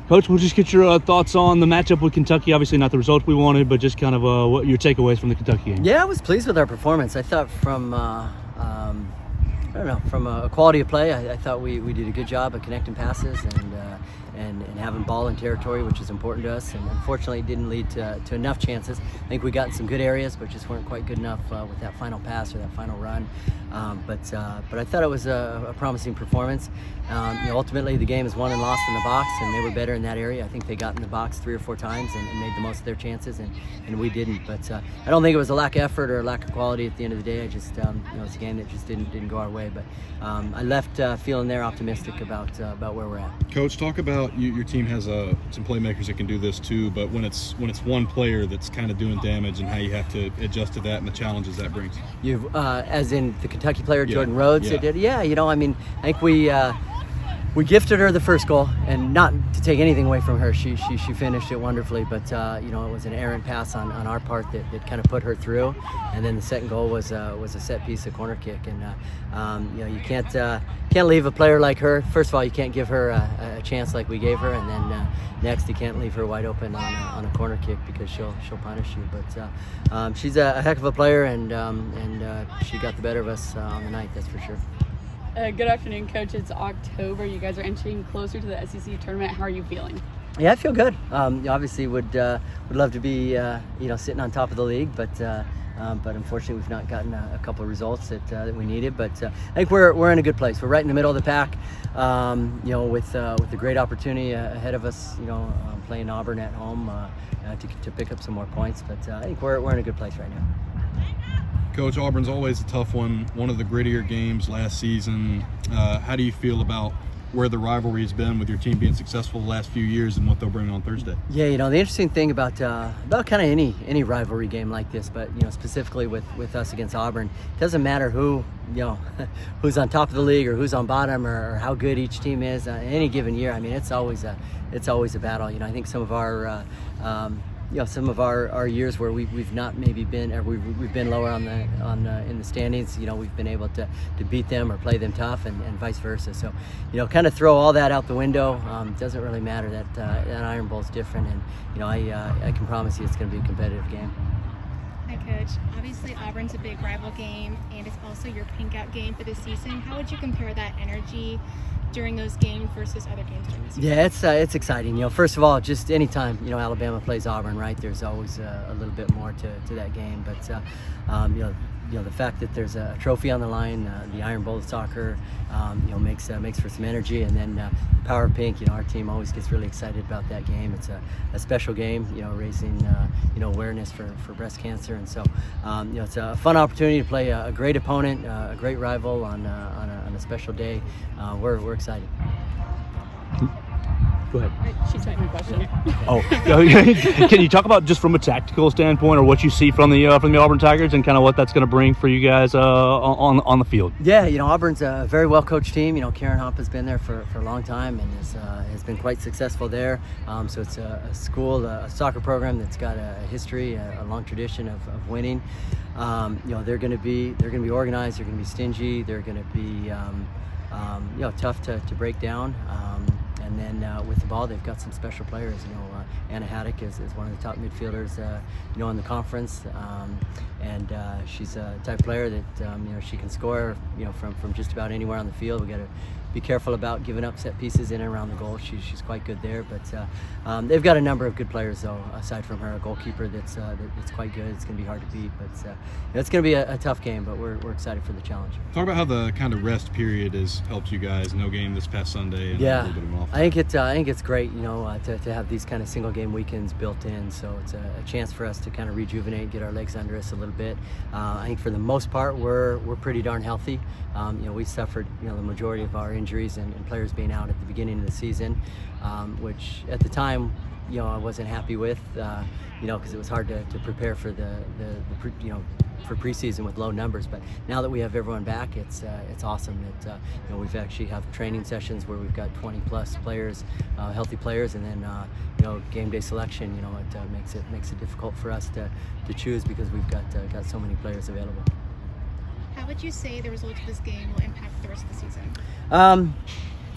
Coach, we'll just get your thoughts on the matchup with Kentucky. Obviously not the result we wanted, but just kind of what your takeaways from the Kentucky game. Yeah, I was pleased with our performance. I thought from from a quality of play, I thought we did a good job of connecting passes and having ball in territory, which is important to us. And unfortunately, it didn't lead to enough chances. I think we got in some good areas, but just weren't quite good enough with that final pass or that final run. But I thought it was a promising performance. Ultimately, the game is won and lost in the box, and they were better in that area. I think they got in the box 3 or 4 times and made the most of their chances, and we didn't. But I don't think it was a lack of effort or a lack of quality at the end of the day. I just, it's a game that just didn't go our way. But I left feeling there optimistic about where we're at. Coach, talk about your team has some playmakers that can do this too, but when it's one player that's kind of doing damage and how you have to adjust to that and the challenges that brings. As in the Kentucky player Jordan Rhodes. Yeah. I think we gifted her the first goal, and not to take anything away from her, she finished it wonderfully, but it was an errant pass on our part that kind of put her through, and then the second goal was a set piece, a corner kick, and you can't leave a player like her. First of all, you can't give her a chance like we gave her, and then next you can't leave her wide open on a corner kick because she'll punish you. But she's a heck of a player, and she got the better of us on the night, that's for sure. Good afternoon, Coach. It's October. You guys are inching closer to the SEC tournament. How are you feeling? Yeah, I feel good. Obviously, would love to be sitting on top of the league, but unfortunately, we've not gotten a couple of results that we needed. But I think we're in a good place. We're right in the middle of the pack. With a great opportunity ahead of us. Playing Auburn at home to pick up some more points. But I think we're in a good place right now. Coach, Auburn's always a tough one of the grittier games last season. How do you feel about where the rivalry's been with your team being successful the last few years and what they'll bring on Thursday? Yeah, the interesting thing about kind of any rivalry game like this, but specifically with us against Auburn, it doesn't matter who's on top of the league or who's on bottom or how good each team is any given year. I mean, it's always a battle. I think some of our some of our years where we've not maybe been, or we've been lower in the standings, we've been able to beat them or play them tough, and vice versa. So, kind of throw all that out the window. It doesn't really matter. That Iron Bowl is different, and I can promise you it's going to be a competitive game. Hi, Coach. Obviously, Auburn's a big rival game, and it's also your pink-out game for the season. How would you compare that energy during those games versus other games during the season? Yeah, it's exciting. First of all, just anytime Alabama plays Auburn, right? There's always a little bit more to that game. But the fact that there's a trophy on the line, the Iron Bowl of soccer, makes for some energy. And then Power Pink, our team always gets really excited about that game. It's a special game, raising awareness for breast cancer, and so it's a fun opportunity to play a great opponent, a great rival on a special day. We're excited. Go ahead. She's typing a question. Can you talk about just from a tactical standpoint, or what you see from the Auburn Tigers, and kind of what that's going to bring for you guys on the field? Yeah, Auburn's a very well coached team. Karen Hopp has been there for a long time and has been quite successful there. So it's a school, a soccer program that's got a history, a long tradition of winning. They're going to be organized. They're going to be stingy. They're going to be tough to break down. And then with the ball, they've got some special players. Anna Haddock is one of the top midfielders, in the conference, and she's a type of player that she can score, from just about anywhere on the field. We got to be careful about giving up set pieces in and around the goal. She's quite good there, but they've got a number of good players though. Aside from her, a goalkeeper that's quite good. It's going to be hard to beat, but it's going to be a tough game. But we're excited for the challenge. Talk about how the kind of rest period has helped you guys. No game this past Sunday, and a little bit of an off. I think it's great, to have these kind of single game weekends built in. So it's a chance for us to kind of rejuvenate, get our legs under us a little bit. I think for the most part we're pretty darn healthy. We suffered the majority of our injuries and players being out at the beginning of the season, which at the time I wasn't happy with, because it was hard to prepare for for preseason with low numbers. But now that we have everyone back, it's awesome that we've actually have training sessions where we've got 20 plus players, healthy players, and then game day selection. It makes it difficult for us to choose because we've got so many players available. How would you say the results of this game will impact the rest of the season?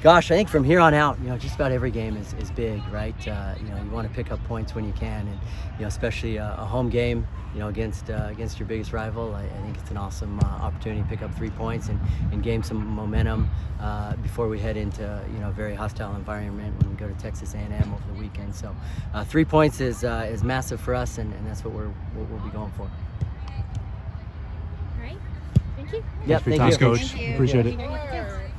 Gosh, I think from here on out, just about every game is big, right? You want to pick up points when you can, and especially a home game, against your biggest rival. I think it's an awesome opportunity to pick up 3 points and gain some momentum before we head into a very hostile environment when we go to Texas A&M over the weekend. So 3 points is massive for us, and that's what we'll be going for. All right. Thank you. Yep, Thanks for your thank time, you. Coach. Thank you. Appreciate it. Thank you.